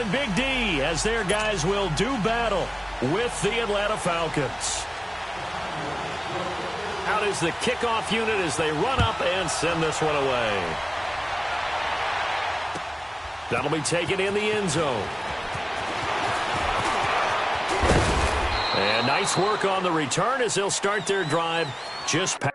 and Big D as their guys will do battle with the Atlanta Falcons. Out is the kickoff unit as they run up and send this one away. That'll be taken in the end zone. And nice work on the return as they'll start their drive just past.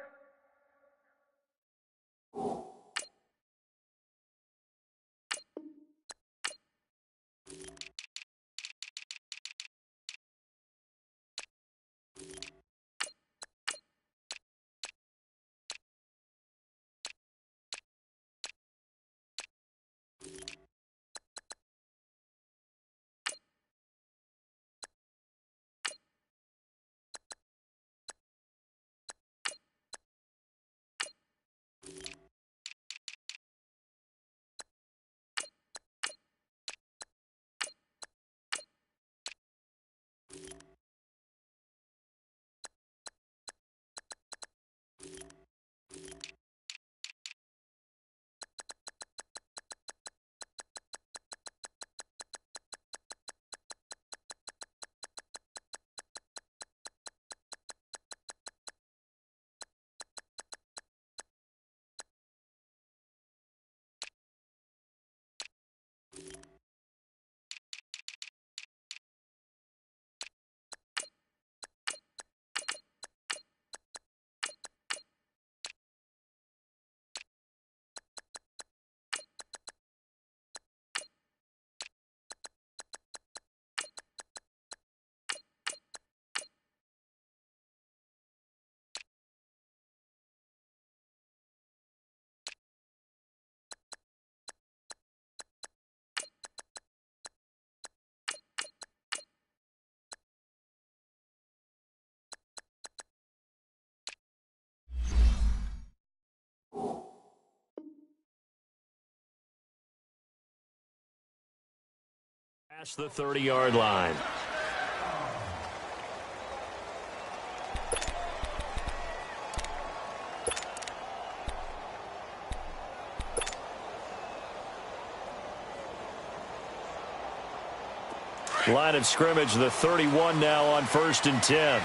Past the 30-yard line. Line of scrimmage, the 31 now on 1st and 10.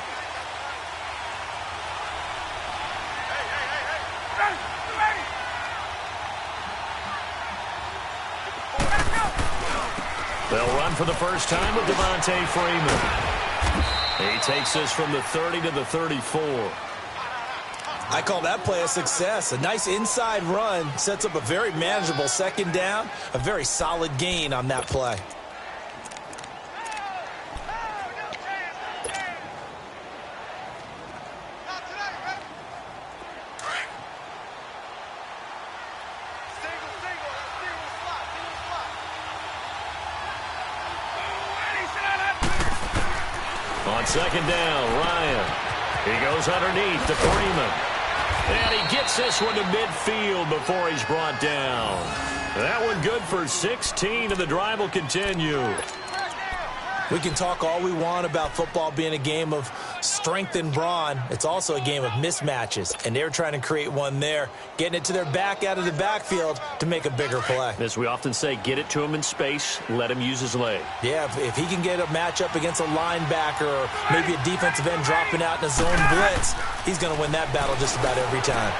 They'll run for the first time with Devontae Freeman. He takes this from the 30 to the 34. I call that play a success. A nice inside run sets up a very manageable second down. A very solid gain on that play. On second down, Ryan. He goes underneath to Freeman. And he gets this one to midfield before he's brought down. That one good for 16, and the drive will continue. We can talk all we want about football being a game of strength and brawn. It's also a game of mismatches, and they're trying to create one there, getting it to their back out of the backfield to make a bigger play. As we often say, get it to him in space, let him use his leg. Yeah, if he can get a matchup against a linebacker or maybe a defensive end dropping out in a zone blitz, he's going to win that battle just about every time.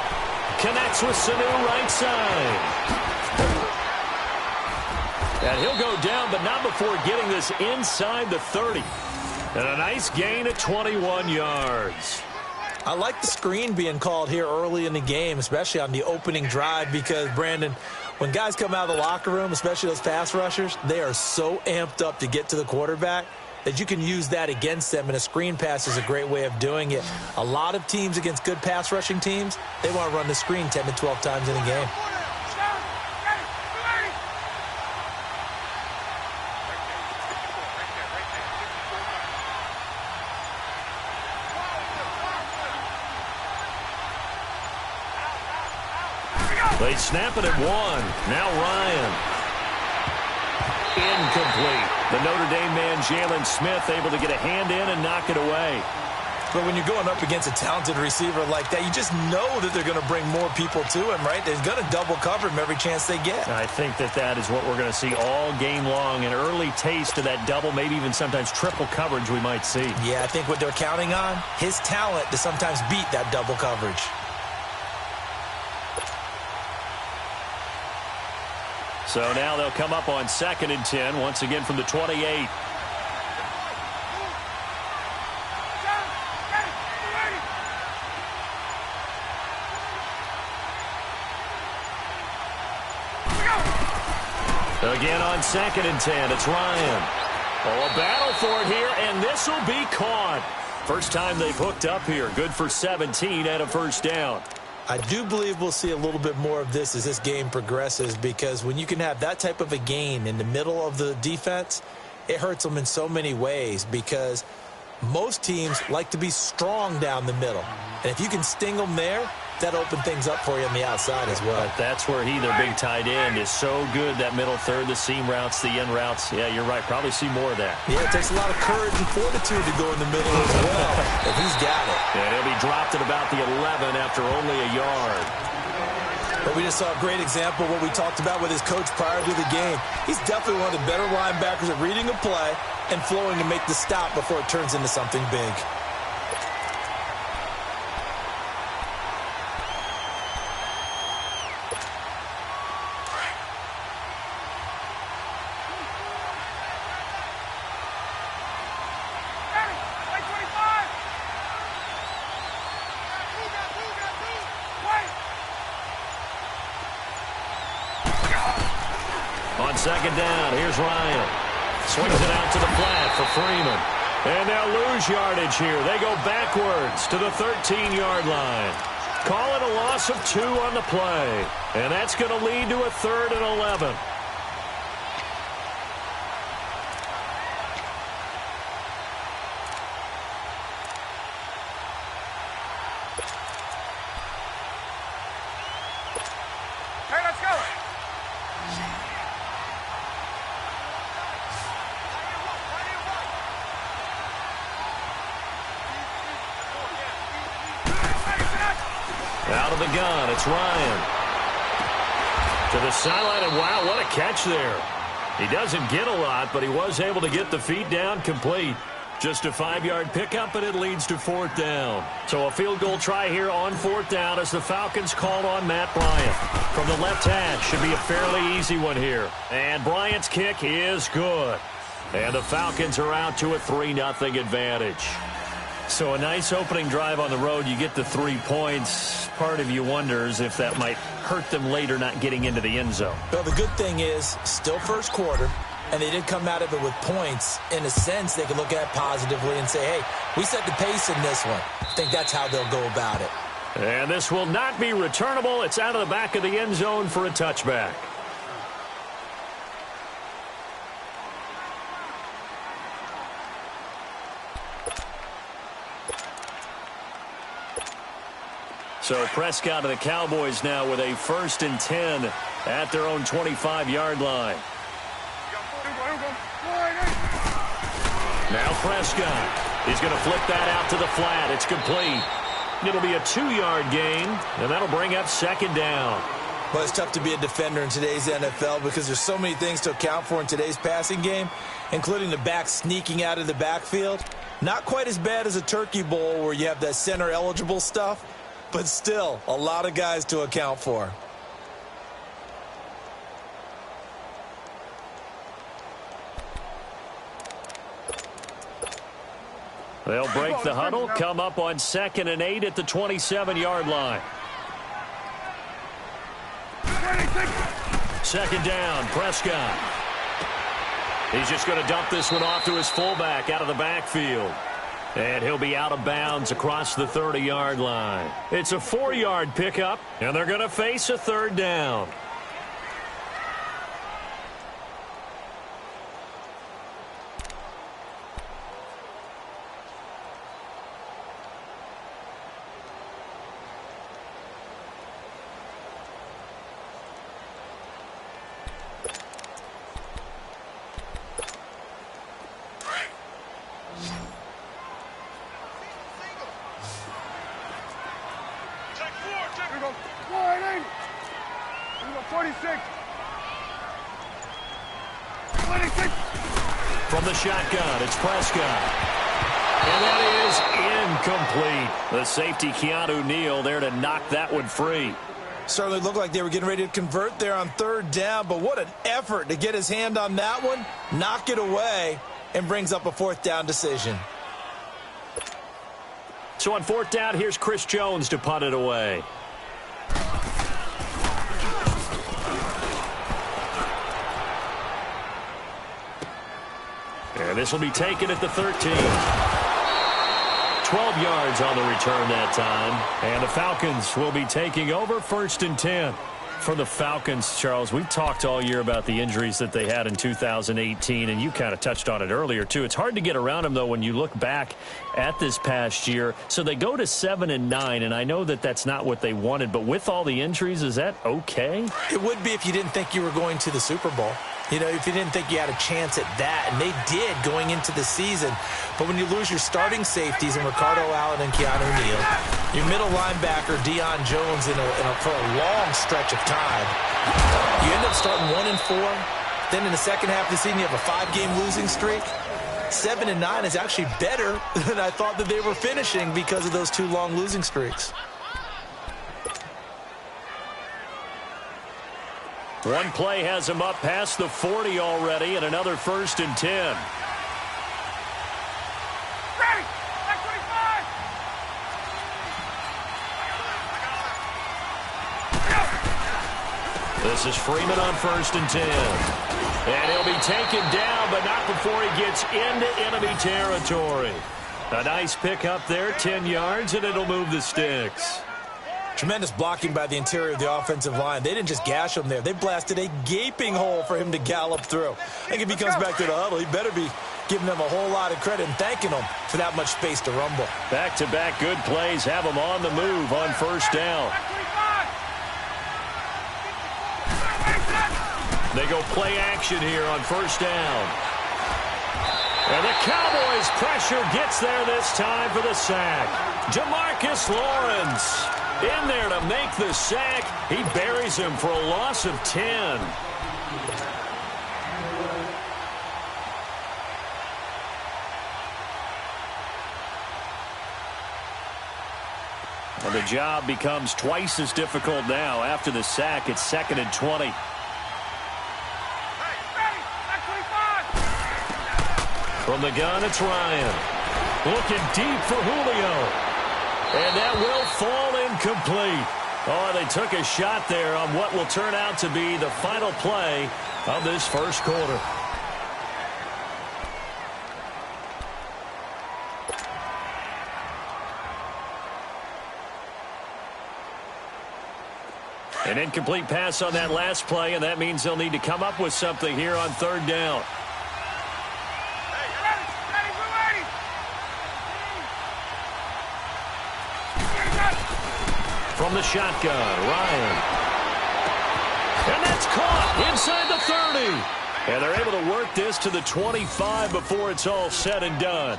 Connects with Sanu right side. And he'll go down, but not before getting this inside the 30. And a nice gain at 21 yards. I like the screen being called here early in the game, especially on the opening drive, because, Brandon, when guys come out of the locker room, especially those pass rushers, they are so amped up to get to the quarterback that you can use that against them, and a screen pass is a great way of doing it. A lot of teams against good pass rushing teams, they want to run the screen 10 to 12 times in a game. They snap it at 1. Now Ryan. Incomplete. The Notre Dame man, Jalen Smith, able to get a hand in and knock it away. But when you're going up against a talented receiver like that, you just know that they're going to bring more people to him, right? They're going to double cover him every chance they get. I think that is what we're going to see all game long, an early taste of that double, maybe even sometimes triple coverage we might see. Yeah, I think what they're counting on, his talent to sometimes beat that double coverage. So now they'll come up on 2nd and 10, once again from the 28. Again on 2nd and 10, it's Ryan. Oh, a battle for it here, and this will be caught. First time they've hooked up here. Good for 17 and a first down. I do believe we'll see a little bit more of this as this game progresses, because when you can have that type of a gain in the middle of the defense, it hurts them in so many ways, because most teams like to be strong down the middle. And if you can sting them there, that opens things up for you on the outside as well. But that's where their big tight end, is so good, that middle third, the seam routes, the in routes. Yeah, you're right. Probably see more of that. Yeah, it takes a lot of courage and fortitude to go in the middle as well. But he's got it. And he'll be dropped at about the 11 after only a yard. But we just saw a great example of what we talked about with his coach prior to the game. He's definitely one of the better linebackers at reading a play and flowing to make the stop before it turns into something big. On 2nd down, here's Ryan. Swings it out to the flat for Freeman. And they'll lose yardage here. They go backwards to the 13-yard line. Call it a loss of 2 on the play. And that's going to lead to a 3rd and 11. Out of the gun, it's Ryan. To the sideline, and wow, what a catch there. He doesn't get a lot, but he was able to get the feet down complete. Just a 5-yard pickup, and it leads to 4th down. So a field goal try here on 4th down as the Falcons called on Matt Bryant. From the left hash, should be a fairly easy one here. And Bryant's kick is good. And the Falcons are out to a 3-0 advantage. So a nice opening drive on the road. You get the 3 points. Part of you wonders if that might hurt them later not getting into the end zone. Well, the good thing is, still first quarter, and they did come out of it with points. In a sense, they can look at it positively and say, hey, we set the pace in this one. I think that's how they'll go about it. And this will not be returnable. It's out of the back of the end zone for a touchback. So Prescott and the Cowboys now with a 1st and 10 at their own 25-yard line. Now Prescott. He's going to flip that out to the flat. It's complete. It'll be a 2-yard gain, and that'll bring up 2nd down. Well, it's tough to be a defender in today's NFL because there's so many things to account for in today's passing game, including the back sneaking out of the backfield. Not quite as bad as a turkey bowl where you have that center-eligible stuff, but still a lot of guys to account for. They'll break the huddle, come up on 2nd and 8 at the 27-yard line. 2nd down, Prescott. He's just going to dump this one off to his fullback out of the backfield. And he'll be out of bounds across the 30-yard line. It's a 4-yard pickup, and they're going to face a 3rd down. From the shotgun, it's Prescott. And that is incomplete. The safety, Keanu Neal, there to knock that one free. Certainly looked like they were getting ready to convert there on third down, but what an effort to get his hand on that one, knock it away, and brings up a fourth down decision. So on fourth down, here's Chris Jones to punt it away. And this will be taken at the 13. 12 yards on the return that time. And the Falcons will be taking over 1st and 10. For the Falcons, Charles, we talked all year about the injuries that they had in 2018, and you kind of touched on it earlier, too. It's hard to get around them, though, when you look back at this past year. So they go to 7-9, and I know that that's not what they wanted, but with all the injuries, is that okay? It would be if you didn't think you were going to the Super Bowl. You know, if you didn't think you had a chance at that, and they did going into the season. But when you lose your starting safeties in Ricardo Allen and Keanu Neal, your middle linebacker, Deion Jones, for a long stretch of time, you end up starting 1-4. Then in the second half of the season, you have a 5-game losing streak. 7-9 is actually better than I thought that they were finishing because of those 2 long losing streaks. One play has him up past the 40 already, and another 1st and 10. Ready! Back 25! This is Freeman on 1st and 10. And he'll be taken down, but not before he gets into enemy territory. A nice pick up there, 10 yards, and it'll move the sticks. Tremendous blocking by the interior of the offensive line. They didn't just gash him there. They blasted a gaping hole for him to gallop through. I think if he comes back to the huddle, he better be giving them a whole lot of credit and thanking them for that much space to rumble. Back-to-back good plays have them on the move on 1st down. They go play action here on 1st down. And the Cowboys' pressure gets there this time for the sack. Jamarcus Lawrence in there to make the sack. He buries him for a loss of 10. And the job becomes twice as difficult now. After the sack, it's 2nd and 20. From the gun, it's Ryan. Looking deep for Julio. And that will fall incomplete. Oh, they took a shot there on what will turn out to be the final play of this first quarter. An incomplete pass on that last play, and that means they'll need to come up with something here on 3rd down. From the shotgun, Ryan. And that's caught inside the 30. And they're able to work this to the 25 before it's all said and done.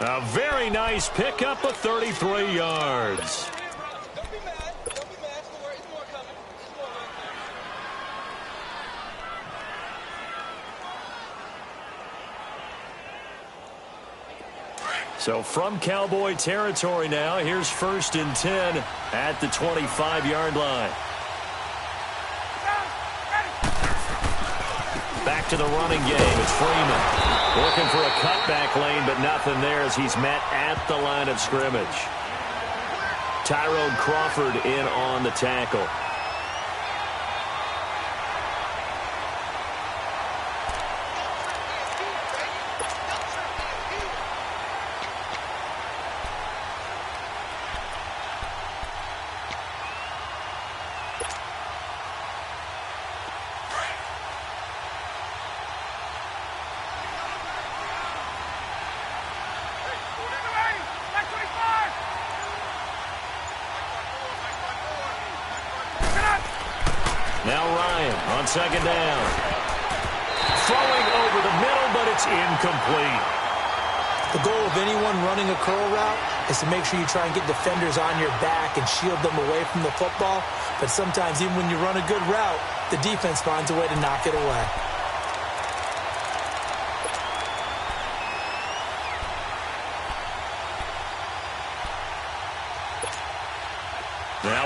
A very nice pickup of 33 yards. Don't be mad. Don't be mad. Don't worry. It's more coming. It's more right there. So from Cowboy territory now, here's 1st and 10 at the 25-yard line. Back to the running game. It's Freeman. Looking for a cutback lane, but nothing there as he's met at the line of scrimmage. Tyrone Crawford in on the tackle. Now Ryan on 2nd down. Throwing over the middle, but it's incomplete. The goal of anyone running a curl route is to make sure you try and get defenders on your back and shield them away from the football. But sometimes even when you run a good route, the defense finds a way to knock it away.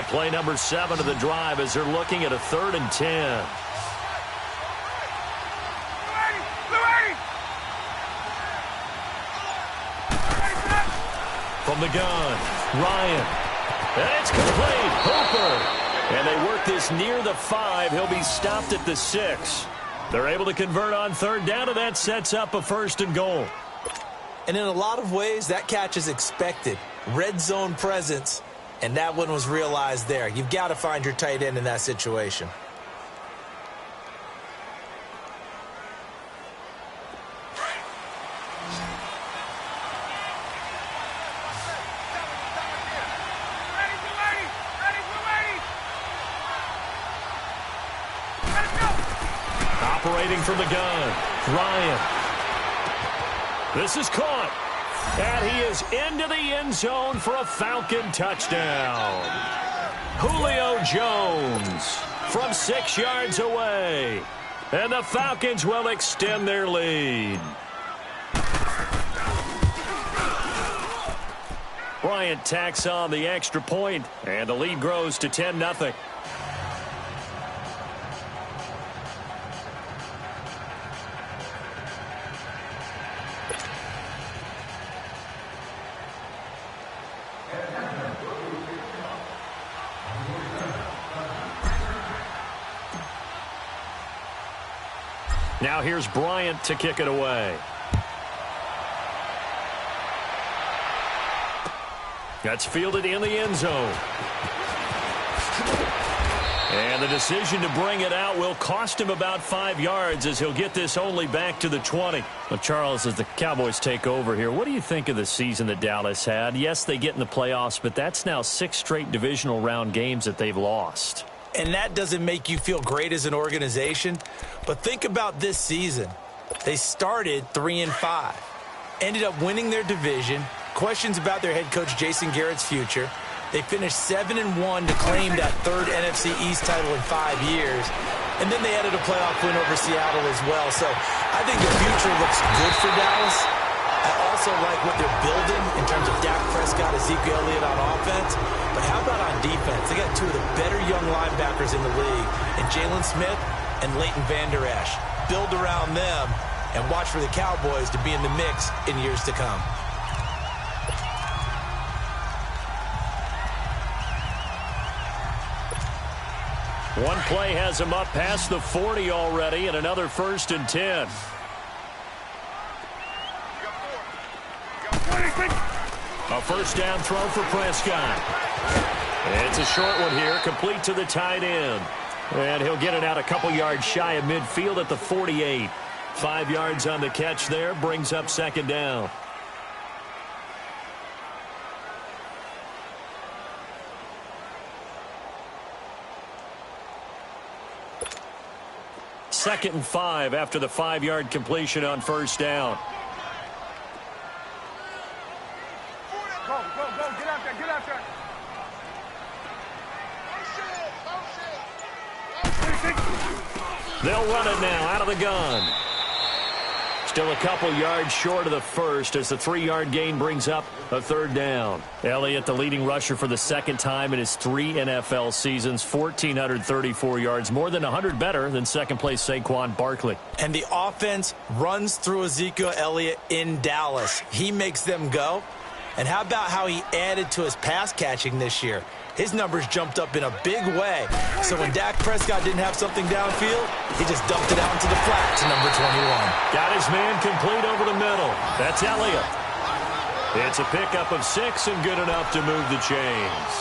Play number 7 of the drive as they're looking at a 3rd and 10. From the gun, Ryan. And it's complete. Hooper. And they work this near the 5. He'll be stopped at the 6. They're able to convert on 3rd down, and that sets up a 1st and goal. And in a lot of ways, that catch is expected. Red zone presence, and that one was realized there. You've got to find your tight end in that situation. Operating from the gun, Ryan. This is caught. And he is into the end zone for a Falcon touchdown. Julio Jones from 6 yards away. And the Falcons will extend their lead. Bryant tacks on the extra point, and the lead grows to 10-0. Now here's Bryant to kick it away. That's fielded in the end zone. And the decision to bring it out will cost him about 5 yards as he'll get this only back to the 20. Well, Charles, as the Cowboys take over here, what do you think of the season that Dallas had? Yes, they get in the playoffs, but that's now 6 straight divisional round games that they've lost. And that doesn't make you feel great as an organization. But think about this season. They started 3-5, ended up winning their division. Questions about their head coach Jason Garrett's future. They finished 7-1 to claim that 3rd NFC East title in 5 years. And then they added a playoff win over Seattle as well. So I think the future looks good for Dallas. I also like what they're building in terms of Dak Prescott, Ezekiel Elliott on offense. But how about on defense? They got 2 of the better young linebackers in the league, and Jalen Smith and Leighton Vander Esch. Build around them and watch for the Cowboys to be in the mix in years to come. One play has him up past the 40 already, and another 1st and 10. A 1st down throw for Prescott. It's a short one here, complete to the tight end. And he'll get it out a couple yards shy of midfield at the 48. 5 yards on the catch there, brings up 2nd down. Second and 5 after the 5-yard completion on 1st down. Go, get out there. They'll run it now out of the gun. Still a couple yards short of the 1st as the 3-yard gain brings up a 3rd down. Elliott, the leading rusher for the 2nd time in his 3 NFL seasons, 1,434 yards, more than 100 better than 2nd place Saquon Barkley. And the offense runs through Ezekiel Elliott in Dallas. He makes them go. And how about how he added to his pass catching this year? His numbers jumped up in a big way. So when Dak Prescott didn't have something downfield, he just dumped it out into the flat to number 21. Got his man complete over the middle. That's Elliott. It's a pickup of 6 and good enough to move the chains.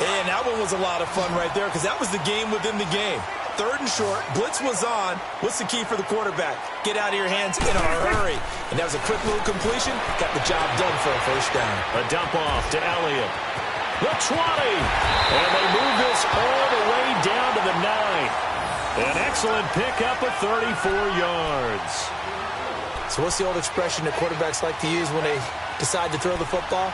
And that one was a lot of fun right there because that was the game within the game. 3rd and short, blitz was on. What's the key for the quarterback? Get out of your hands in a hurry. And that was a quick little completion. Got the job done for a 1st down. A dump off to Elliott. The 20. And they move this all the way down to the 9. An excellent pickup of 34 yards. So what's the old expression that quarterbacks like to use when they decide to throw the football?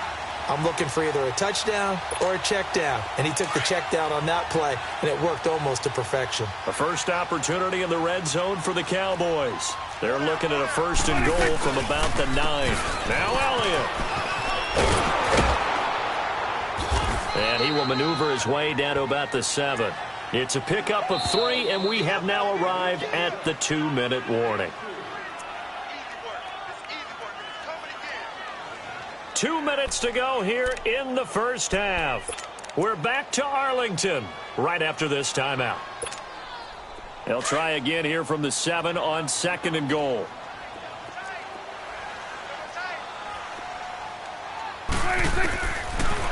I'm looking for either a touchdown or a check down. And he took the check down on that play, and it worked almost to perfection. A first opportunity in the red zone for the Cowboys. They're looking at a 1st and goal from about the 9. Now Elliott. And he will maneuver his way down to about the 7. It's a pickup of 3, and we have now arrived at the 2-minute warning. 2 minutes to go here in the first half. We're back to Arlington right after this timeout. They'll try again here from the 7 on 2nd and goal.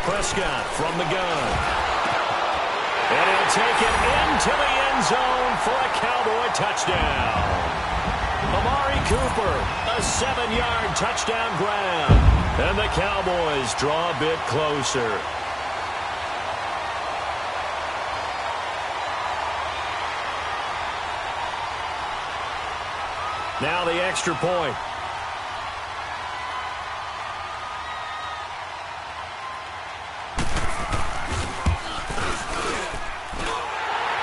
Prescott from the gun. And he'll take it into the end zone for a Cowboy touchdown. Amari Cooper, a 7-yard touchdown grab. And the Cowboys draw a bit closer. Now the extra point.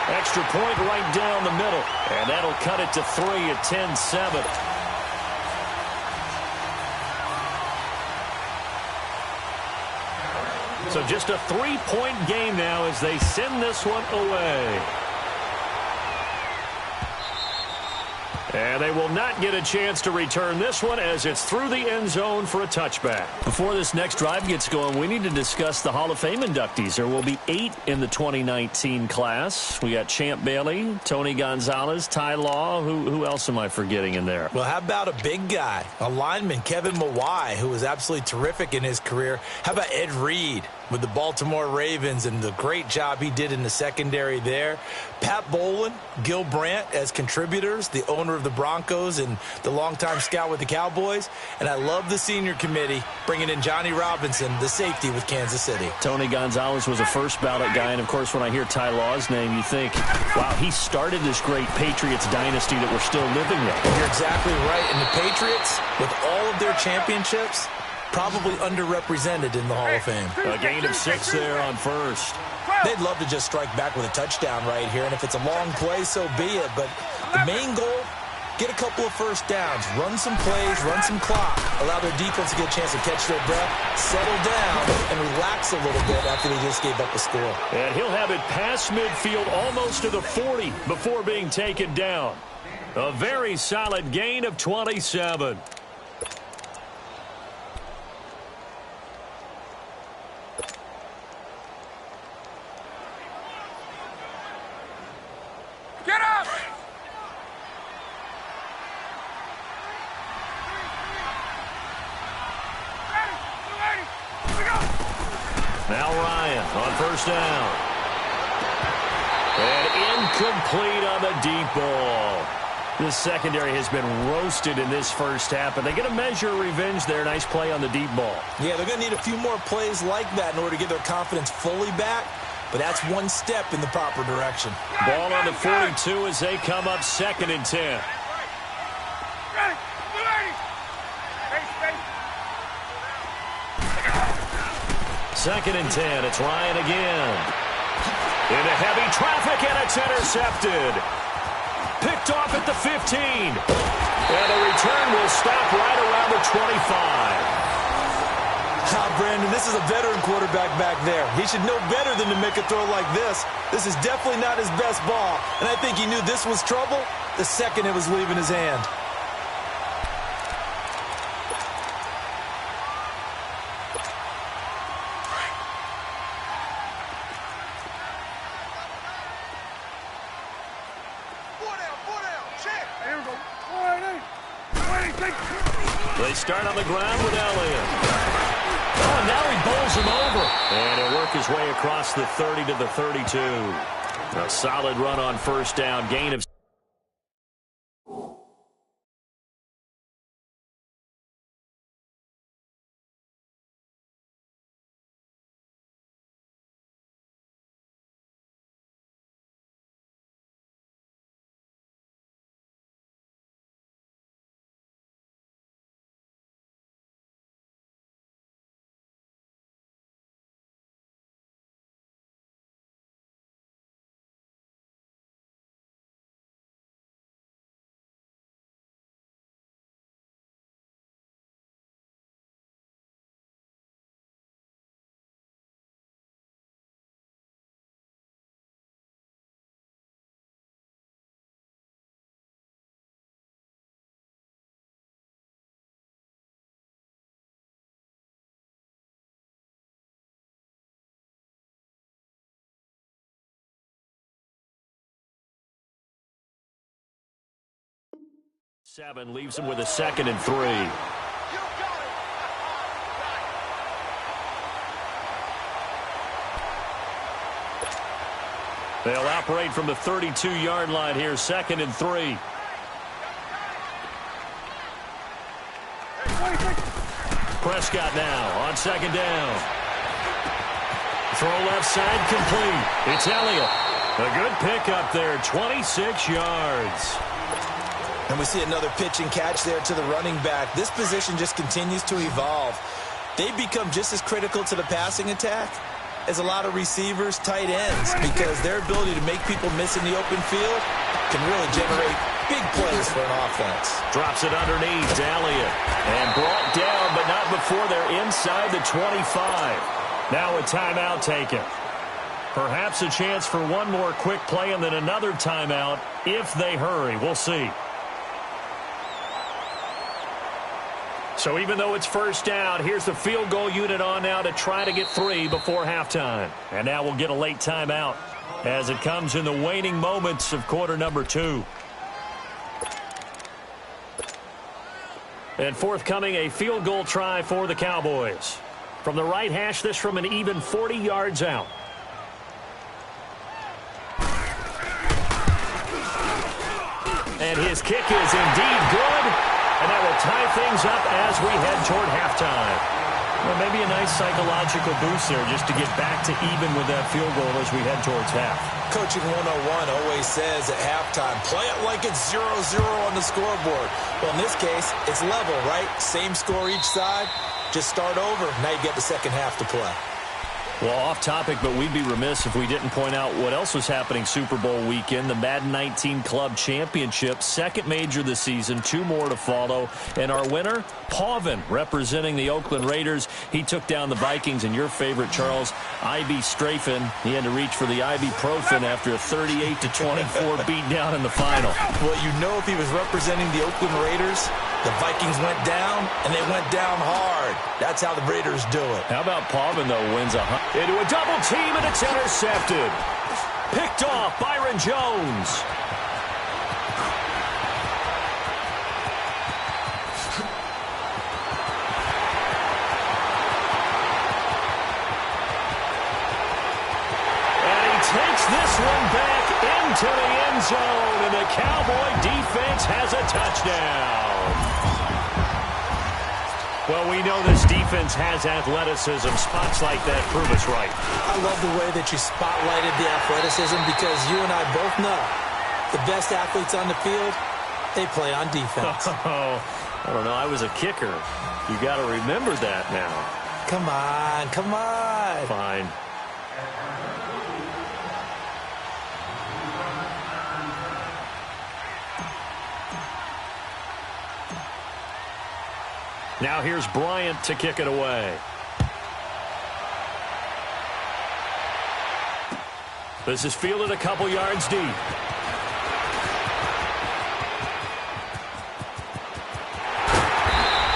Extra point right down the middle. And that'll cut it to 3 at 10-7. So just a 3-point game now as they send this one away. And they will not get a chance to return this one as it's through the end zone for a touchback. Before this next drive gets going, we need to discuss the Hall of Fame inductees. There will be 8 in the 2019 class. We got Champ Bailey, Tony Gonzalez, Ty Law. Who else am I forgetting in there? Well, how about a big guy, a lineman, Kevin Mawai, who was absolutely terrific in his career. How about Ed Reed with the Baltimore Ravens and the great job he did in the secondary there. Pat Bowlen, Gil Brandt as contributors, the owner of the Broncos and the longtime scout with the Cowboys. And I love the senior committee bringing in Johnny Robinson, the safety with Kansas City. Tony Gonzalez was a first ballot guy. And, of course, when I hear Ty Law's name, you think, wow, he started this great Patriots dynasty that we're still living with. You're exactly right. And the Patriots, with all of their championships, probably underrepresented in the Hall of Fame. A gain of 6 there on first. They'd love to just strike back with a touchdown right here, and if it's a long play, so be it. But the main goal, get a couple of first downs, run some plays, run some clock, allow their defense to get a chance to catch their breath, settle down, and relax a little bit after they just gave up a score. And he'll have it past midfield almost to the 40 before being taken down. A very solid gain of 27. Get up! Ready, here we go! Now Ryan on first down. And incomplete on the deep ball. The secondary has been roasted in this first half, but they get a measure of revenge there. Nice play on the deep ball. Yeah, they're going to need a few more plays like that in order to get their confidence fully back, but that's one step in the proper direction. Ball on the 42 as they come up 2nd and 10. Ready, space. 2nd and 10. It's Ryan again. Into heavy traffic, and it's intercepted. Picked off at the 15. And the return will stop right around the 25. Brandon, this is a veteran quarterback back there. He should know better than to make a throw like this. This is definitely not his best ball, and I think he knew this was trouble the second it was leaving his hand. They start on the ground with Elliott. Oh, and now he bowls him over. And he'll work his way across the 30 to the 32. A solid run on first down. Gain of 7 leaves him with a 2nd and 3. They'll operate from the 32-yard line here, 2nd and 3. Prescott now on 2nd down. Throw left side complete. It's Elliott. A good pickup there, 26 yards. And we see another pitch and catch there to the running back. This position just continues to evolve. They become just as critical to the passing attack as a lot of receivers, tight ends, because their ability to make people miss in the open field can really generate big plays for an offense. Drops it underneath to Elliott. And brought down, but not before they're inside the 25. Now a timeout taken. Perhaps a chance for one more quick play and then another timeout if they hurry. We'll see. So even though it's first down, here's the field goal unit on now to try to get 3 before halftime. And now we'll get a late timeout as it comes in the waning moments of quarter number 2. And forthcoming, a field goal try for the Cowboys. From the right hash, this from an even 40 yards out. And his kick is indeed good. And that will tie things up as we head toward halftime. Well, maybe a nice psychological boost there just to get back to even with that field goal as we head towards half. Coaching 101 always says at halftime, play it like it's 0-0 on the scoreboard. Well, in this case, it's level, right? Same score each side. Just start over. Now you get the second half to play. Well, off topic, but we'd be remiss if we didn't point out what else was happening Super Bowl weekend. The Madden 19 Club Championship, second major this season, 2 more to follow. And our winner, Pauvin, representing the Oakland Raiders. He took down the Vikings, and your favorite, Charles, Ivy Strafen. He had to reach for the ibuprofen after a 38-24 beatdown in the final. Well, you know if he was representing the Oakland Raiders, the Vikings went down, and they went down hard. That's how the Raiders do it. How about Pauvin, though, wins into a double team, and it's intercepted. Picked off Byron Jones. And he takes this one back into the end zone, and the Cowboy defense has a touchdown. Well, we know this defense has athleticism. Spots like that prove us right. I love the way that you spotlighted the athleticism because you and I both know the best athletes on the field, they play on defense. Oh, I don't know. I was a kicker. You got to remember that now. Come on, come on. Fine. Now here's Bryant to kick it away. This is fielded a couple yards deep.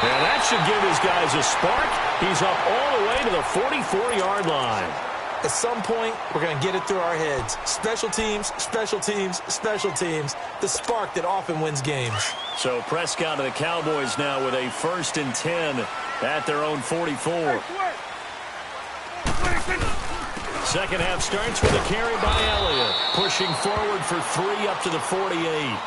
Now that should give his guys a spark. He's up all the way to the 44-yard line. At some point, we're going to get it through our heads. Special teams, special teams, special teams. The spark that often wins games. So Prescott and the Cowboys now with a 1st and 10 at their own 44. Second half starts with a carry by Elliott. Pushing forward for 3 up to the 48.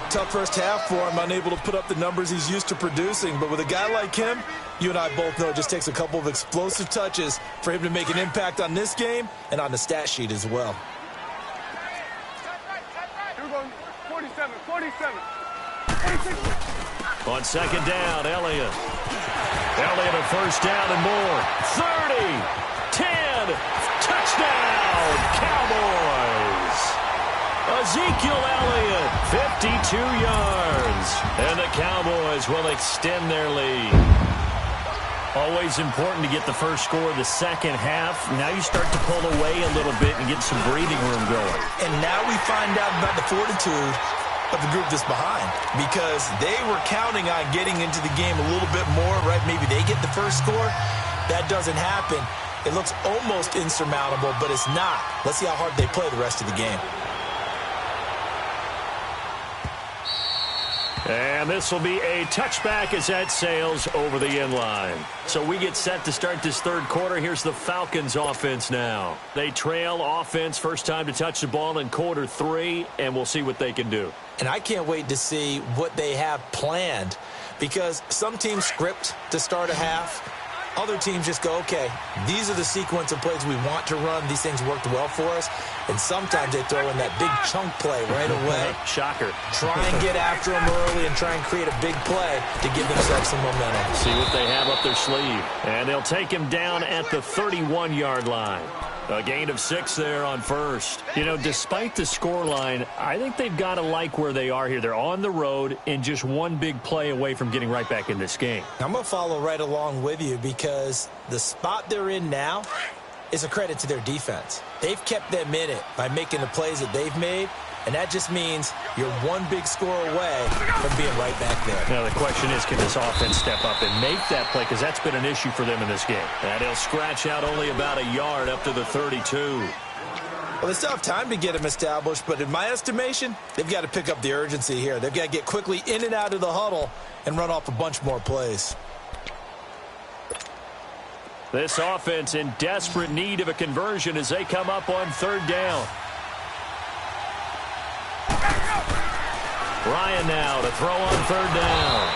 Tough first half for him, unable to put up the numbers he's used to producing. But with a guy like him, you and I both know it just takes a couple of explosive touches for him to make an impact on this game and on the stat sheet as well. Here we go. 47, 47. On second down, Elliott. Elliott a first down and more. 30, 10, touchdown, Cowboys. Ezekiel Elliott, 52 yards. And the Cowboys will extend their lead. Always important to get the first score of the second half. Now you start to pull away a little bit and get some breathing room going. And now we find out about the fortitude of the group that's behind, because they were counting on getting into the game a little bit more, right? Maybe they get the first score. That doesn't happen. It looks almost insurmountable, but it's not. Let's see how hard they play the rest of the game. And this will be a touchback as that sails over the end line. So we get set to start this third quarter. Here's the Falcons offense now. They trail offense, first time to touch the ball in quarter 3, and we'll see what they can do. And I can't wait to see what they have planned, because some teams script to start a half. Other teams just go, okay, these are the sequence of plays we want to run. These things worked well for us. And sometimes they throw in that big chunk play right away. Shocker. Try and get after them early and try and create a big play to give themselves some momentum. See what they have up their sleeve. And they'll take him down at the 31-yard line. A gain of 6 there on first. You know, despite the scoreline, I think they've got to like where they are here. They're on the road and just one big play away from getting right back in this game. I'm going to follow right along with you, because the spot they're in now is a credit to their defense. They've kept them in it by making the plays that they've made, and that just means you're one big score away from being right back there. Now the question is, can this offense step up and make that play? Because that's been an issue for them in this game. And he'll scratch out only about a yard up to the 32. Well, they still have time to get him established, but in my estimation, they've got to pick up the urgency here. They've got to get quickly in and out of the huddle and run off a bunch more plays. This offense in desperate need of a conversion as they come up on third down. Ryan now to throw on third down.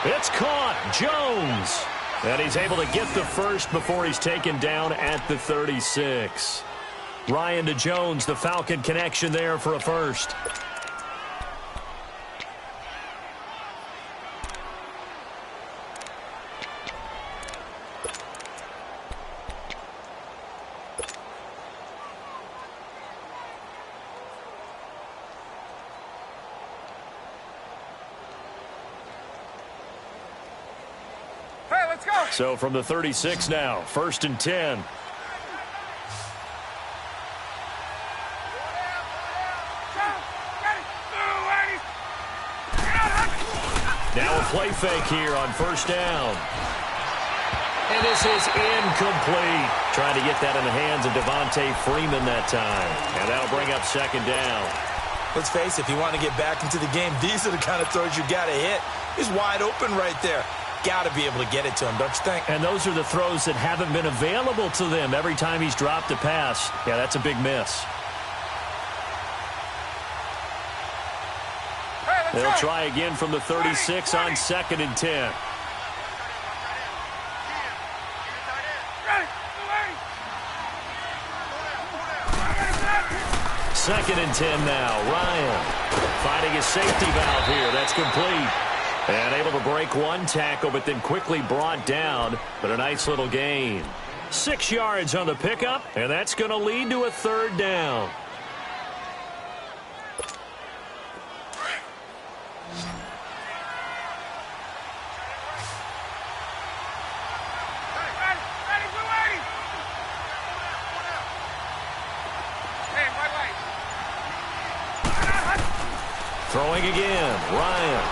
It's caught. Jones. And he's able to get the first before he's taken down at the 36. Ryan to Jones, the Falcon connection there for a first. So from the 36 now, 1st and 10. Now a play fake here on first down. And this is incomplete. Trying to get that in the hands of Devontae Freeman that time. And that'll bring up second down. Let's face it, if you want to get back into the game, these are the kind of throws you got to hit. He's wide open right there. Got to be able to get it to him, don't you think? And those are the throws that haven't been available to them every time he's dropped a pass. Yeah, that's a big miss. They'll try again from the 36 on 2nd and 10. Second and 10 now. Ryan finding his safety valve here. That's complete. And able to break one tackle, but then quickly brought down. But a nice little gain. 6 yards on the pickup, and that's going to lead to a third down. Throwing again, Ryan.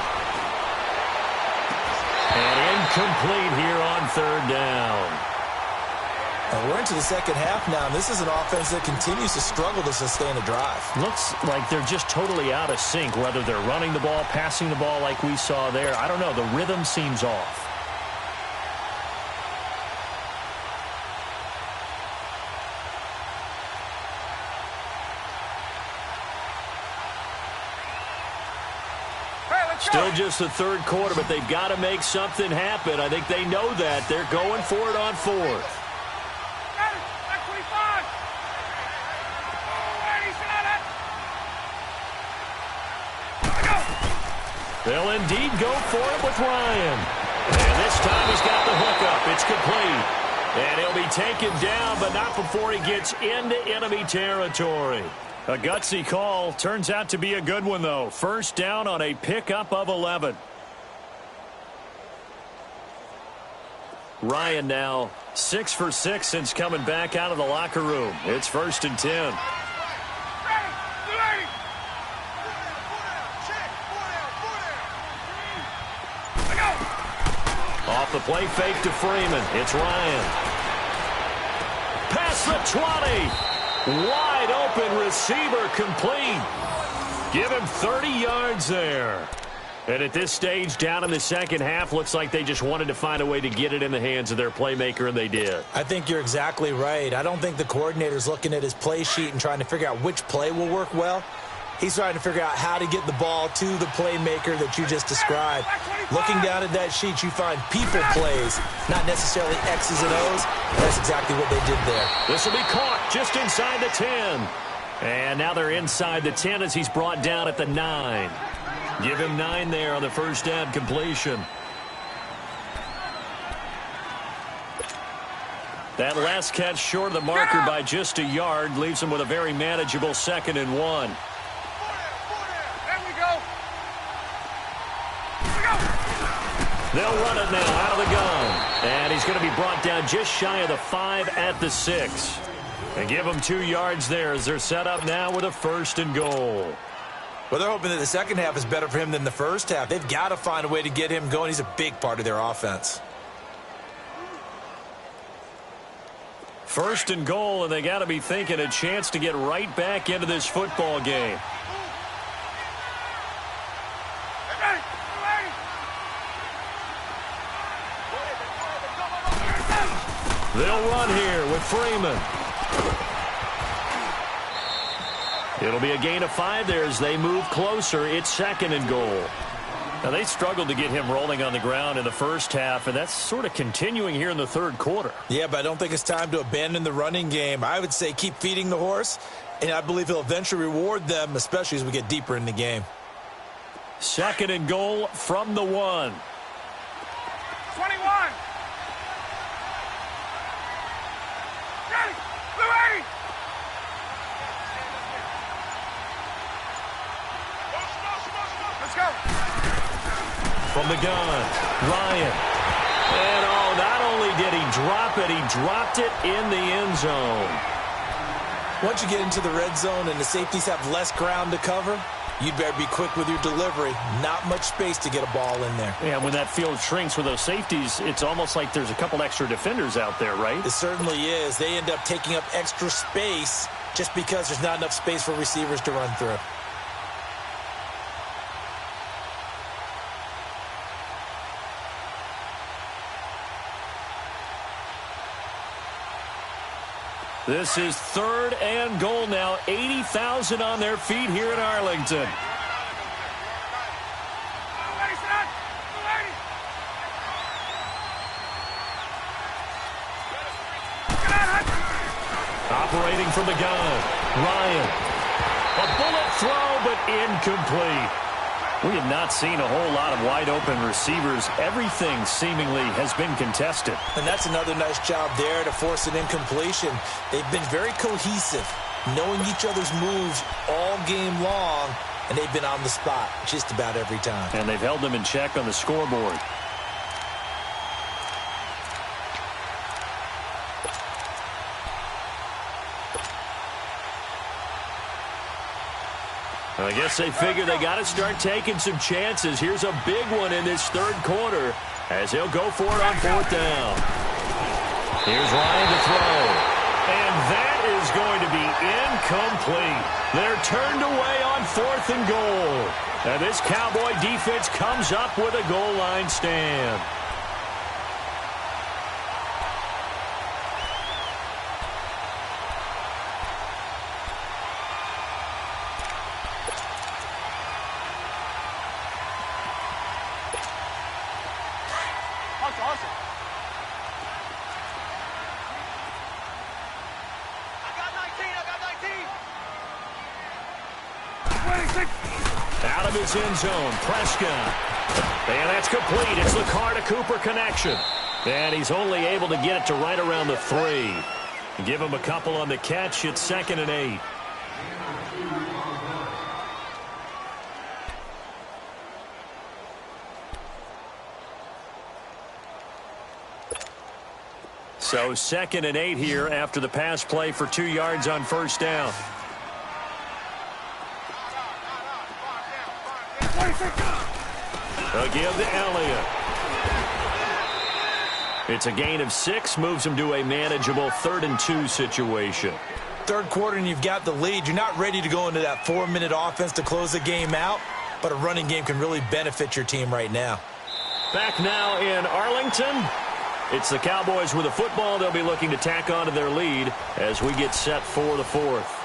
And incomplete here on third down. And we're into the second half now, and this is an offense that continues to struggle to sustain a drive. Looks like they're just totally out of sync, whether they're running the ball, passing the ball like we saw there. I don't know. The rhythm seems off. Still just the third quarter, but they've got to make something happen. I think they know that. They're going for it on fourth. They'll indeed go for it with Ryan. And this time he's got the hook up. It's complete. And he'll be taken down, but not before he gets into enemy territory. A gutsy call. Turns out to be a good one, though. First down on a pickup of 11. Ryan now 6 for 6 since coming back out of the locker room. It's 1st and 10. Off the play fake to Freeman. It's Ryan. Past the 20. Wide open receiver complete. Give him 30 yards there. And at this stage, down in the second half, looks like they just wanted to find a way to get it in the hands of their playmaker, and they did. I think you're exactly right. I don't think the coordinator's looking at his play sheet and trying to figure out which play will work well. He's trying to figure out how to get the ball to the playmaker that you just described. Looking down at that sheet, you find people plays, not necessarily X's and O's. That's exactly what they did there. This will be caught just inside the 10. And now they're inside the 10 as he's brought down at the 9. Give him 9 there on the first down completion. That last catch short of the marker by just a yard leaves him with a very manageable 2nd and 1. There we go. They'll run it now out of the gun. And he's going to be brought down just shy of the 5 at the 6. And give him 2 yards there as they're set up now with a 1st and goal. Well, they're hoping that the second half is better for him than the first half. They've got to find a way to get him going. He's a big part of their offense. 1st and goal, and they got to be thinking a chance to get right back into this football game. They'll run here with Freeman. It'll be a gain of 5 there as they move closer. It's 2nd and goal. Now, they struggled to get him rolling on the ground in the first half, and that's sort of continuing here in the third quarter. Yeah, but I don't think it's time to abandon the running game. I would say keep feeding the horse, and I believe he'll eventually reward them, especially as we get deeper in the game. 2nd and goal from the 1. 21. Let's go. From the gun, Ryan. And not only did he drop it, he dropped it in the end zone. Once you get into the red zone and the safeties have less ground to cover, you'd better be quick with your delivery. Not much space to get a ball in there. Yeah, when that field shrinks with those safeties, it's almost like there's a couple extra defenders out there, right? It certainly is. They end up taking up extra space just because there's not enough space for receivers to run through. This is 3rd and goal now. 80,000 on their feet here in Arlington. Operating from the gun, Ryan. A bullet throw, but incomplete. We have not seen a whole lot of wide-open receivers. Everything seemingly has been contested. And that's another nice job there to force an incompletion. They've been very cohesive, knowing each other's moves all game long, and they've been on the spot just about every time. And they've held them in check on the scoreboard. I guess they figure they got to start taking some chances. Here's a big one in this third quarter as he'll go for it on 4th down. Here's Ryan to throw. And that is going to be incomplete. They're turned away on 4th and goal. And this Cowboy defense comes up with a goal line stand. Awesome. I got 19. Out of his end zone, Prescott. And that's complete. It's the Carr to Cooper connection. And he's only able to get it to right around the 3. Give him a couple on the catch. It's 2nd and 8. So 2nd and 8 here after the pass play for 2 yards on 1st down. They'll give to Elliott. It's a gain of 6, moves him to a manageable 3rd and 2 situation. Third quarter and you've got the lead. You're not ready to go into that 4-minute offense to close the game out. but a running game can really benefit your team right now. Back now in Arlington. It's the Cowboys with the football. They'll be looking to tack on to their lead as we get set for the fourth.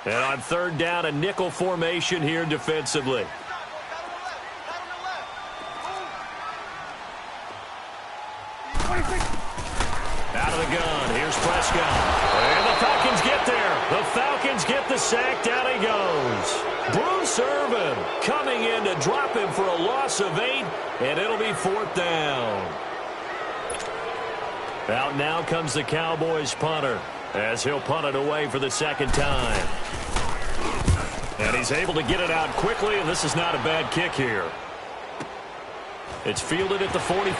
And on third down, a nickel formation here defensively. Out of the gun. Here's Prescott. And the Falcons get there. The Falcons get the sack. Down he goes. Bruce Irvin coming in to drop him for a loss of 8, and it'll be fourth down. Out now comes the Cowboys punter, as he'll punt it away for the second time. And he's able to get it out quickly, and this is not a bad kick here. It's fielded at the 45.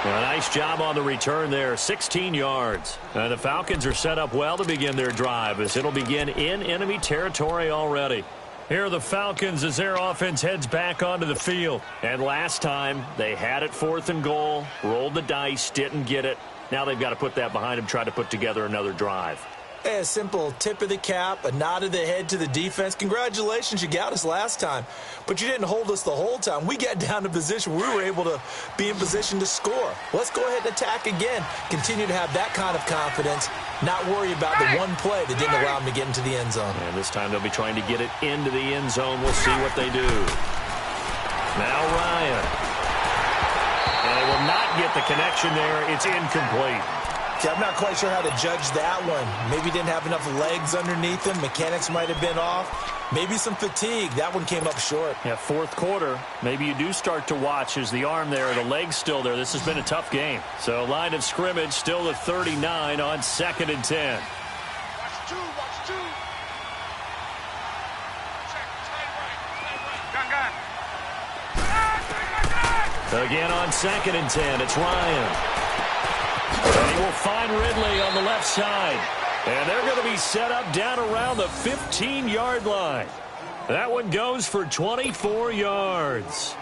A nice job on the return there, 16 yards. And the Falcons are set up well to begin their drive, as it'll begin in enemy territory already. Here are the Falcons as their offense heads back onto the field. And last time, they had it 4th and goal, rolled the dice, didn't get it. Now they've got to put that behind them, try to put together another drive. Hey, a simple tip of the cap, a nod of the head to the defense. Congratulations, you got us last time. But you didn't hold us the whole time. We got down to position where we were able to be in position to score. Let's go ahead and attack again. Continue to have that kind of confidence, not worry about the one play that didn't allow them to get into the end zone. And this time they'll be trying to get it into the end zone. We'll see what they do. Now Ryan. And they will not get the connection there. It's incomplete. Okay, I'm not quite sure how to judge that one. Maybe didn't have enough legs underneath him. Mechanics might have been off. Maybe some fatigue. That one came up short. Yeah, fourth quarter. Maybe you do start to watch as the arm there, the leg's still there. This has been a tough game. So line of scrimmage still at 39 on 2nd and 10. Watch two. Gun. Again on 2nd and 10, it's Ryan. And he will find Ridley on the left side. And they're going to be set up down around the 15-yard line. That one goes for 24 yards.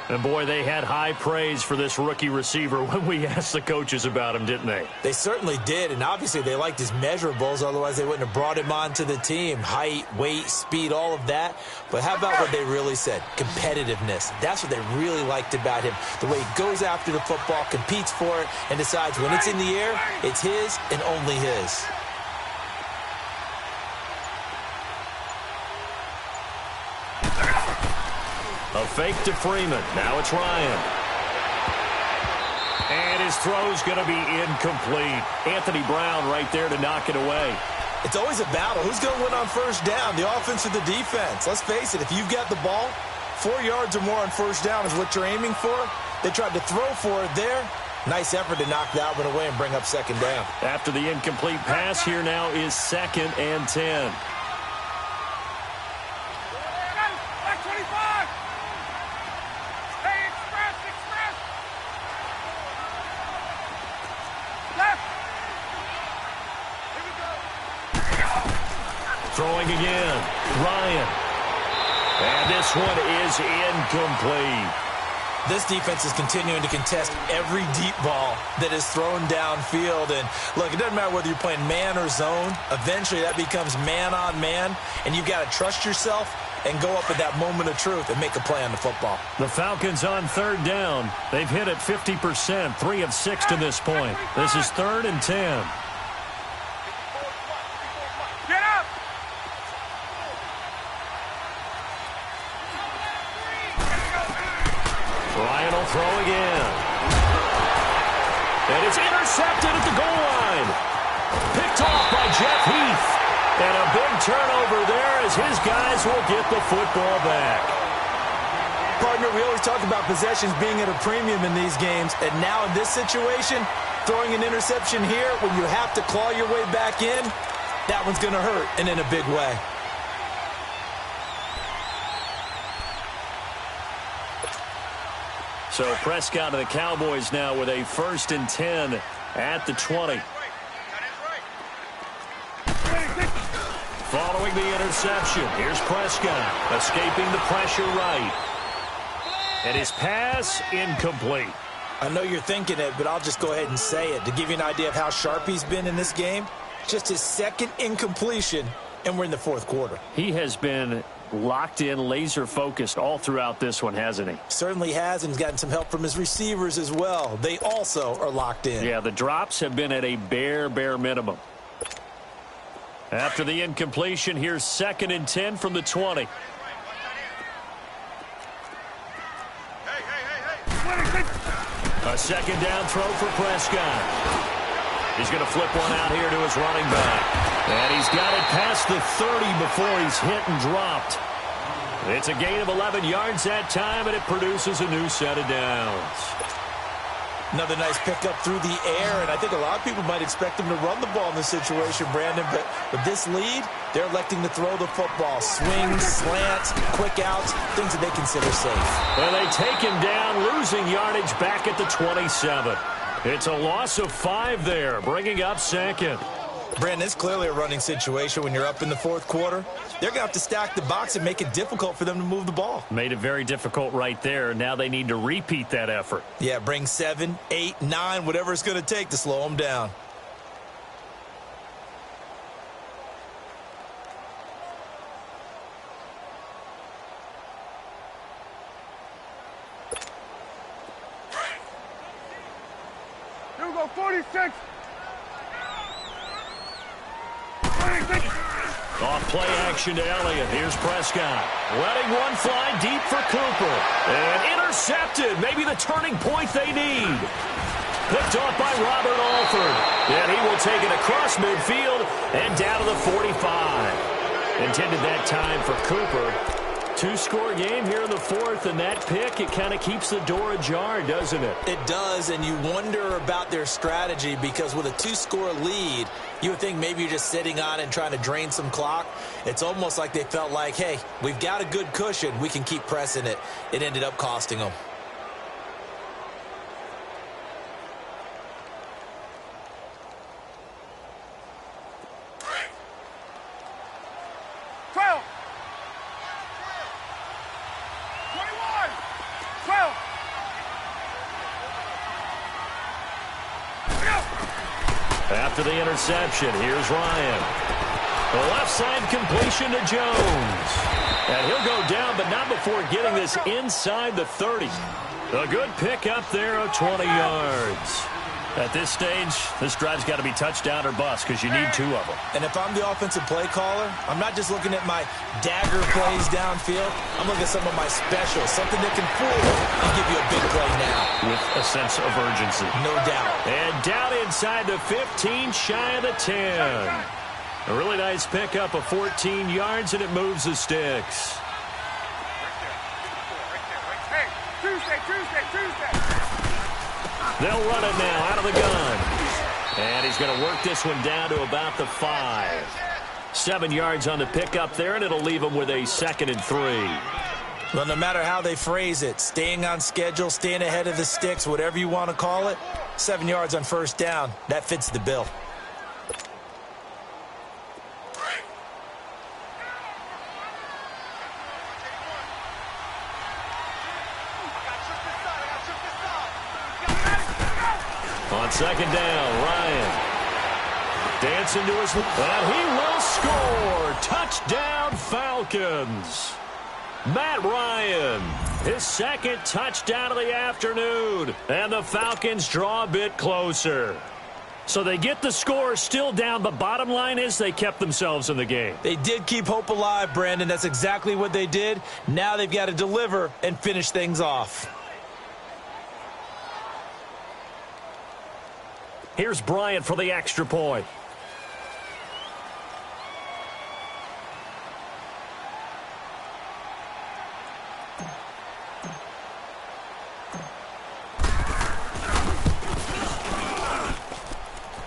And, boy, they had high praise for this rookie receiver when we asked the coaches about him, didn't they? They certainly did, and obviously they liked his measurables. Otherwise, they wouldn't have brought him onto the team. Height, weight, speed, all of that. But how about what they really said? Competitiveness. That's what they really liked about him. The way he goes after the football, competes for it, and decides when it's in the air, it's his and only his. A fake to Freeman. Now it's Ryan. And his throw's going to be incomplete. Anthony Brown right there to knock it away. It's always a battle. Who's going to win on first down, the offense or the defense? Let's face it, if you've got the ball, 4 yards or more on first down is what you're aiming for. They tried to throw for it there. Nice effort to knock that one away and bring up second down. After the incomplete pass, here now is 2nd and 10. Throwing again, Ryan. And this one is incomplete. This defense is continuing to contest every deep ball that is thrown downfield. And, look, it doesn't matter whether you're playing man or zone. Eventually, that becomes man-on-man, and you've got to trust yourself and go up at that moment of truth and make a play on the football. The Falcons on third down. They've hit it 50%, 3 of 6 to this point. This is 3rd and 10. Ryan will throw again. And it's intercepted at the goal line. Picked off by Jeff Heath. And a big turnover there as his guys will get the football back. Partner, we always talk about possessions being at a premium in these games. And now in this situation, throwing an interception here when you have to claw your way back in, that one's going to hurt, and in a big way. So Prescott and the Cowboys now with a 1st and 10 at the 20. Following the interception, here's Prescott escaping the pressure right. And his pass incomplete. I know you're thinking it, but I'll just go ahead and say it. To give you an idea of how sharp he's been in this game, just his 2nd incompletion, and we're in the 4th quarter. He has been locked in, laser focused all throughout this one, hasn't he? Certainly has, and he's gotten some help from his receivers as well. They also are locked in. Yeah, the drops have been at a bare minimum. After the incompletion, here's 2nd and 10 from the 20. A 2nd down throw for Prescott. He's going to flip one out here to his running back. And he's got it past the 30 before he's hit and dropped. It's a gain of 11 yards that time, and it produces a new set of downs. Another nice pickup through the air, and I think a lot of people might expect him to run the ball in this situation, Brandon, but with this lead, they're electing to throw the football. Swings, slants, quick outs, things that they consider safe. Well, they take him down, losing yardage back at the 27. It's a loss of 5 there, bringing up 2nd. Brandon, it's clearly a running situation when you're up in the 4th quarter. They're going to have to stack the box and make it difficult for them to move the ball. Made it very difficult right there. Now they need to repeat that effort. Yeah, bring 7, 8, 9, whatever it's going to take to slow them down. Here we go, 46. Off play action to Elliott. Here's Prescott. Letting one fly deep for Cooper. And intercepted. Maybe the turning point they need. Picked off by Robert Alford. And he will take it across midfield and down to the 45. Intended that time for Cooper. 2-score game here in the 4th, and that pick, it kind of keeps the door ajar, doesn't it? It does, and you wonder about their strategy because with a 2-score lead, you would think maybe you're just sitting on it and trying to drain some clock. It's almost like they felt like, hey, we've got a good cushion. We can keep pressing it. It ended up costing them. After the interception, here's Ryan. The left side completion to Jones. And he'll go down, but not before getting this inside the 30. A good pick up there of 20 yards. At this stage, this drive's got to be touchdown or bust because you need 2 of them. And if I'm the offensive play caller, I'm not just looking at my dagger plays downfield. I'm looking at some of my specials, something that can fool and give you a big play now. With a sense of urgency. No doubt. And down inside the 15, shy of the 10. A really nice pickup of 14 yards, and it moves the sticks. Hey, Tuesday. They'll run it now out of the gun. And he's going to work this one down to about the 5. 7 yards on the pickup there, and it'll leave him with a 2nd and 3. Well, no matter how they phrase it, staying on schedule, staying ahead of the sticks, whatever you want to call it, 7 yards on 1st down, that fits the bill. On 2nd down, Ryan dancing to his, and he will score. Touchdown, Falcons. Matt Ryan, his 2nd touchdown of the afternoon, and the Falcons draw a bit closer. So they get the score still down, but bottom line is they kept themselves in the game. They did keep hope alive, Brandon. That's exactly what they did. Now they've got to deliver and finish things off. Here's Bryant for the extra point.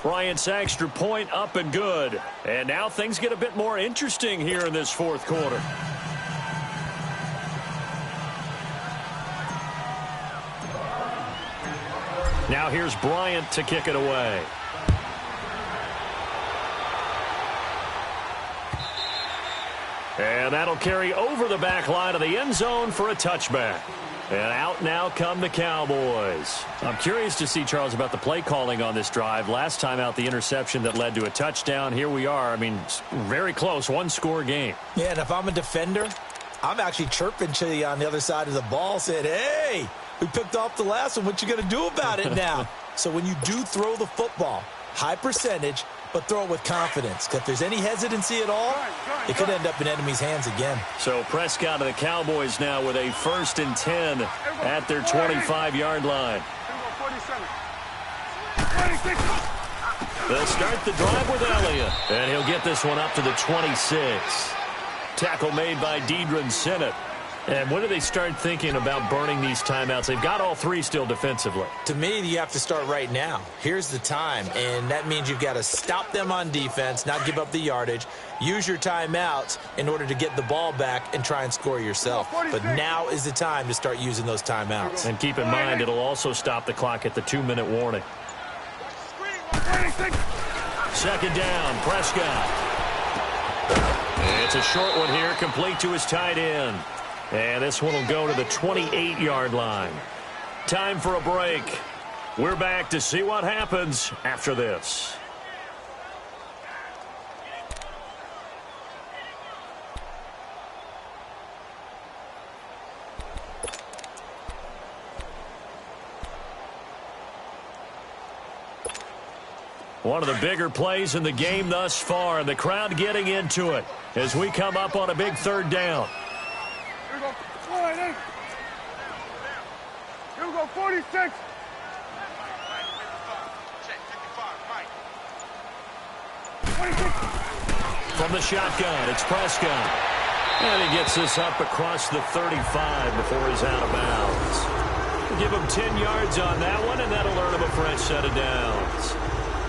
Bryant's extra point up and good. And now things get a bit more interesting here in this 4th quarter. Now here's Bryant to kick it away. And that'll carry over the back line of the end zone for a touchback. And out now come the Cowboys. I'm curious to see, Charles, about the play calling on this drive. Last time out, the interception that led to a touchdown. Here we are. I mean, very close, one-score game. Yeah, and if I'm a defender, I'm actually chirping to you on the other side of the ball, saying, hey, we picked off the last one. What you going to do about it now? So when you do throw the football, high percentage, but throw it with confidence. Because if there's any hesitancy at all, it could end up in enemy's hands again. So Prescott and the Cowboys now with a 1st and 10 at their 25-yard line. They'll start the drive with Elliott. And he'll get this one up to the 26. Tackle made by Deidron Sinnott. And when do they start thinking about burning these timeouts? They've got all 3 still defensively. To me, you have to start right now. Here's the time, and that means you've got to stop them on defense, not give up the yardage, use your timeouts in order to get the ball back and try and score yourself. But now is the time to start using those timeouts. And keep in mind, it'll also stop the clock at the 2-minute warning. 2nd down, Prescott. It's a short one here, complete to his tight end. And this one will go to the 28-yard line. Time for a break. We're back to see what happens after this. One of the bigger plays in the game thus far, and the crowd getting into it as we come up on a big 3rd down. Here we go, 46. From the shotgun, it's Prescott. And he gets this up across the 35 before he's out of bounds. We'll give him 10 yards on that one, and that'll earn him a fresh set of downs.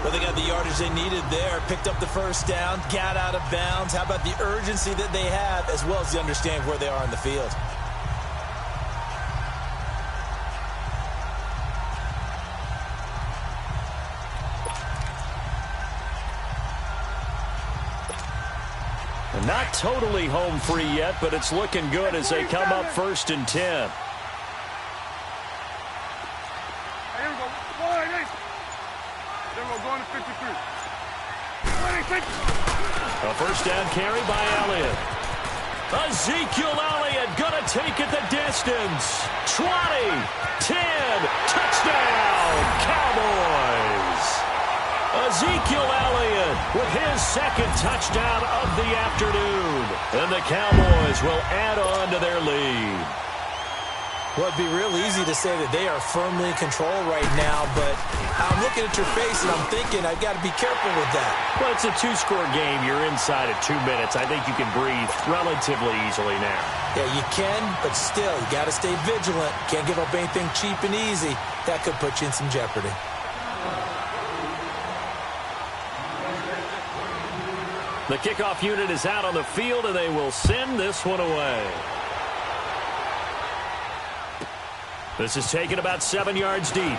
Well, they got the yardage they needed there, picked up the 1st down, got out of bounds. How about the urgency that they have, as well as the understanding where they are in the field? And not totally home free yet, but it's looking good as they come up 1st and 10. Going to 53. A 1st down carry by Elliott. Ezekiel Elliott gonna take it the distance. 20, 10, touchdown, Cowboys. Ezekiel Elliott with his 2nd touchdown of the afternoon. And the Cowboys will add on to their lead. Well, it'd be real easy to say that they are firmly in control right now, but I'm looking at your face and I'm thinking I've got to be careful with that. Well, it's a 2-score game. You're inside at 2 minutes. I think you can breathe relatively easily now. Yeah, you can, but still, you got to stay vigilant. Can't give up anything cheap and easy. That could put you in some jeopardy. The kickoff unit is out on the field, and they will send this one away. This is taken about 7 yards deep.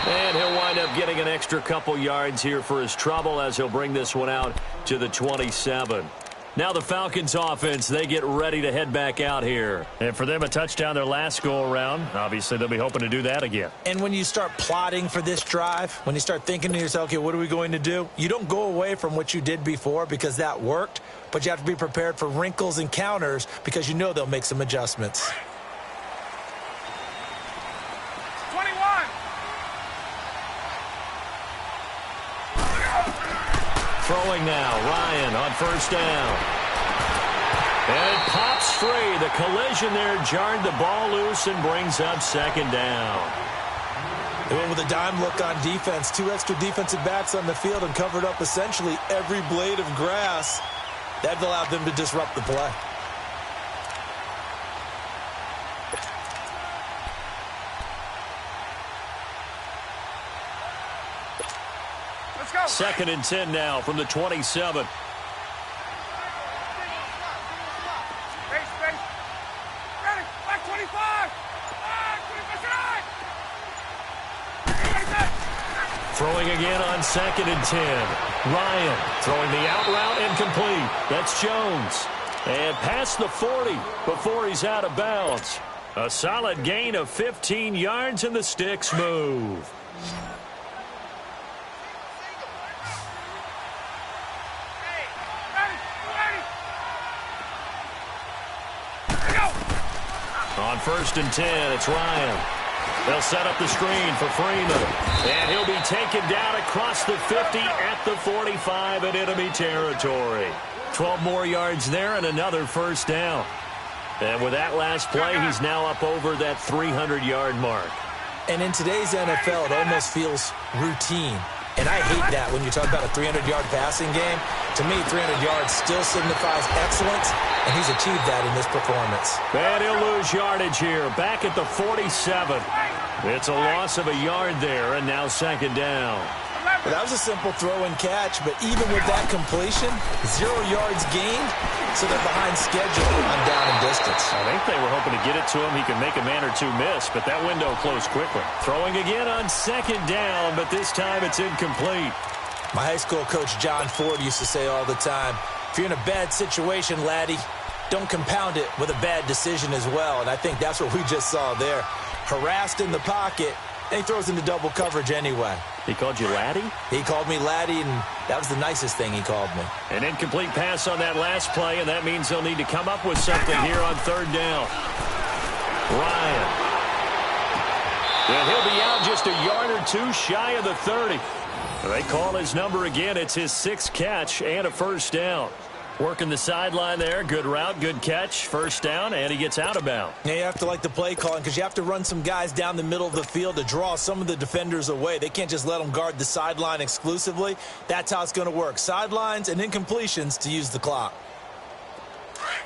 And he'll wind up getting an extra couple yards here for his trouble as he'll bring this one out to the 27. Now the Falcons offense, they get ready to head back out here. And for them, a touchdown their last go-around. Obviously, they'll be hoping to do that again. And when you start plotting for this drive, when you start thinking to yourself, okay, what are we going to do? You don't go away from what you did before because that worked, but you have to be prepared for wrinkles and counters because you know they'll make some adjustments. 21. Throwing now, Ryan on 1st down. And it pops free. The collision there jarred the ball loose and brings up 2nd down. They went with a dime look on defense. 2 extra defensive backs on the field and covered up essentially every blade of grass. That allowed them to disrupt the play. Let's go. 2nd and 10 now from the 27. Space. Ready. Back 25. Back 25. throwing again on 2nd and 10. Ryan throwing the out route incomplete. That's Jones. And past the 40 before he's out of bounds. A solid gain of 15 yards, and the sticks move. On 1st and 10, it's Ryan. They'll set up the screen for Freeman. And he'll be taken down across the 50 at the 45 in enemy territory. 12 more yards there and another first down. And with that last play, he's now up over that 300-yard mark. And in today's NFL, it almost feels routine. And I hate that when you talk about a 300-yard passing game. To me, 300 yards still signifies excellence, and he's achieved that in this performance. And he'll lose yardage here, back at the 47. It's a loss of a yard there, and now 2nd down. Well, that was a simple throw and catch, but even with that completion, 0 yards gained, so they're behind schedule on down and distance. I think they were hoping to get it to him. He could make a man or two miss, but that window closed quickly. Throwing again on 2nd down, but this time it's incomplete. My high school coach, John Ford, used to say all the time, if you're in a bad situation, laddie, don't compound it with a bad decision as well. And I think that's what we just saw there. Harassed in the pocket, and he throws into double coverage anyway. He called you laddie? He called me laddie, and that was the nicest thing he called me. An incomplete pass on that last play, and that means they'll need to come up with something here on 3rd down. Ryan. And he'll be out just a yard or two shy of the 30. They call his number again. It's his 6th catch and a first down. Working the sideline there. Good route, good catch. First down, and he gets out of bounds. Yeah, you have to like the play calling because you have to run some guys down the middle of the field to draw some of the defenders away. They can't just let them guard the sideline exclusively. That's how it's going to work. Sidelines and incompletions to use the clock.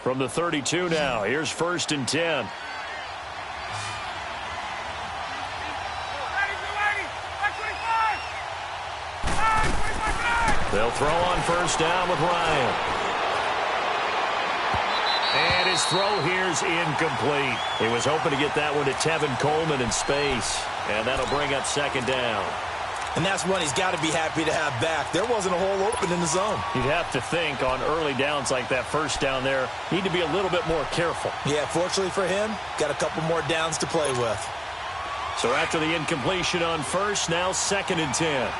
From the 32 now, here's 1st and 10. They'll throw on first down with Ryan. And his throw here's incomplete. He was hoping to get that one to Tevin Coleman in space. And that'll bring up 2nd down. And that's one he's got to be happy to have back. There wasn't a hole open in the zone. You'd have to think on early downs like that first down there, need to be a little bit more careful. Yeah, fortunately for him, got a couple more downs to play with. So after the incompletion on first, now 2nd and 10.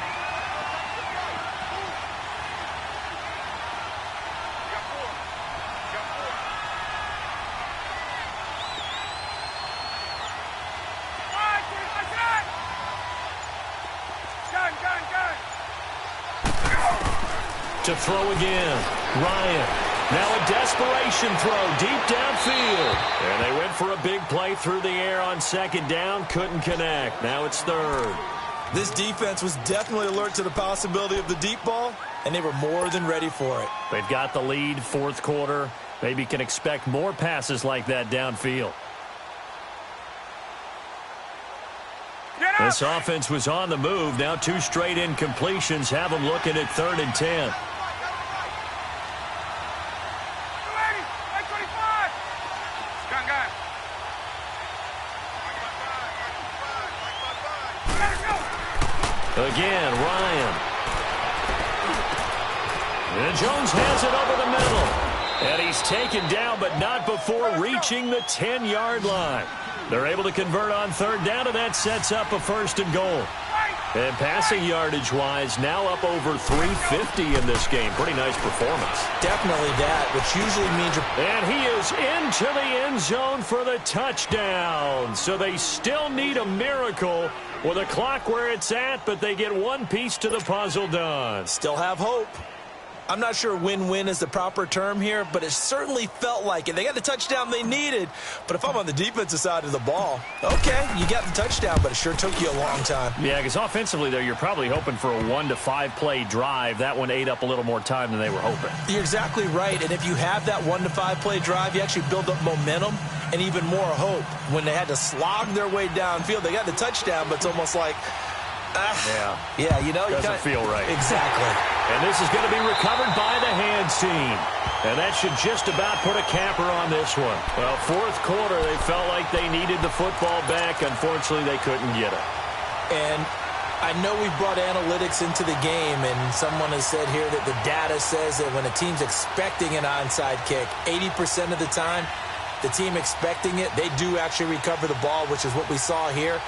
To throw again, Ryan. Now a desperation throw deep downfield. And they went for a big play through the air on 2nd down. Couldn't connect. Now it's 3rd. This defense was definitely alert to the possibility of the deep ball, and they were more than ready for it. They've got the lead, 4th quarter. Maybe can expect more passes like that downfield. This offense was on the move. Now 2 straight incompletions have them looking at 3rd and 10. Again, Ryan. And Jones has it over the middle. And he's taken down, but not before reaching the 10-yard line. They're able to convert on 3rd down, and that sets up a 1st and goal. And passing yardage-wise, now up over 350 in this game. Pretty nice performance. Definitely that, which usually means you're... And he is into the end zone for the touchdown. So they still need a miracle with a clock where it's at, but they get one piece to the puzzle done. Still have hope. I'm not sure win-win is the proper term here, but it certainly felt like it. They got the touchdown they needed, but if I'm on the defensive side of the ball, okay, you got the touchdown, but it sure took you a long time. Yeah, because offensively, there, you're probably hoping for a 1 to 5 play drive. That one ate up a little more time than they were hoping. You're exactly right, and if you have that 1 to 5 play drive, you actually build up momentum and even more hope. When they had to slog their way downfield, they got the touchdown, but it's almost like... Yeah, you know. Doesn't feel right. Exactly. And this is going to be recovered by the hands team. And that should just about put a capper on this one. Well, 4th quarter, they felt like they needed the football back. Unfortunately, they couldn't get it. And I know we've brought analytics into the game, and someone has said here that the data says that when a team's expecting an onside kick, 80% of the time, the team expecting it, they do actually recover the ball, which is what we saw here.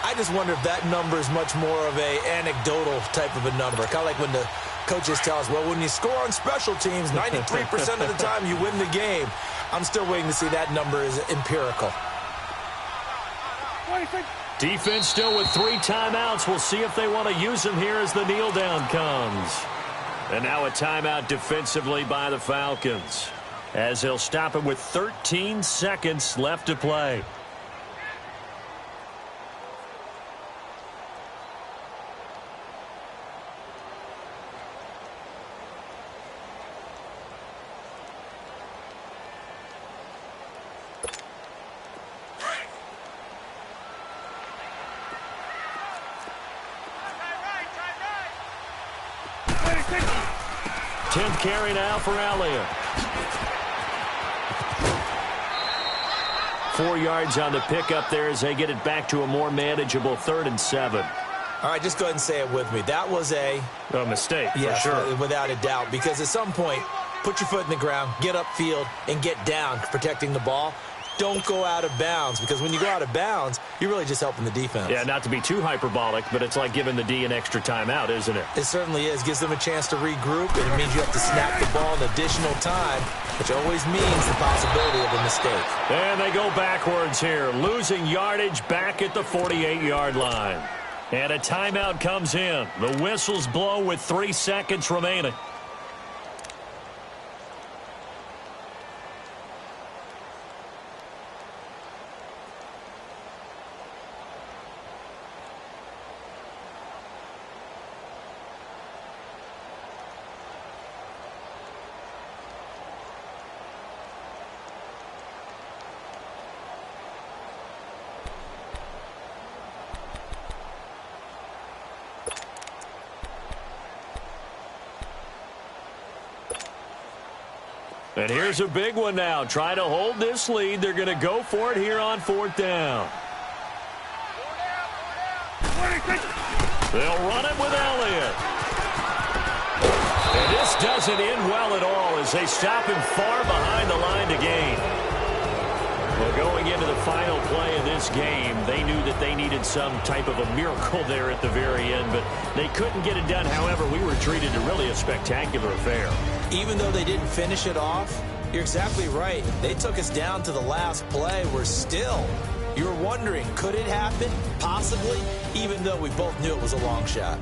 I just wonder if that number is much more of a anecdotal type of a number. Kind of like when the coaches tell us, well, when you score on special teams, 93% of the time you win the game. I'm still waiting to see that number is empirical. Defense still with 3 timeouts. We'll see if they want to use them here as the kneel down comes. And now a timeout defensively by the Falcons, as they'll stop it with 13 seconds left to play. Carry now for Elliott. 4 yards on the pickup there as they get it back to a more manageable 3rd and 7. All right, just go ahead and say it with me. That was a mistake, yes, for sure. Without a doubt, because at some point, put your foot in the ground, get upfield, and get down, protecting the ball. Don't go out of bounds, because when you go out of bounds, you're really just helping the defense. Yeah, not to be too hyperbolic, but it's like giving the D an extra timeout, isn't it? It certainly is. Gives them a chance to regroup, and it means you have to snap the ball in additional time, which always means the possibility of a mistake. And they go backwards here, losing yardage back at the 48-yard line. And a timeout comes in. The whistles blow with 3 seconds remaining. And here's a big one now. Trying to hold this lead. They're going to go for it here on 4th down. They'll run it with Elliott. And this doesn't end well at all as they stop him far behind the line to gain. Well, going into the final play of this game, they knew that they needed some type of a miracle there at the very end, but they couldn't get it done. However, we were treated to really a spectacular affair. Even though they didn't finish it off, you're exactly right. They took us down to the last play. You're wondering, could it happen? Possibly, even though we both knew it was a long shot.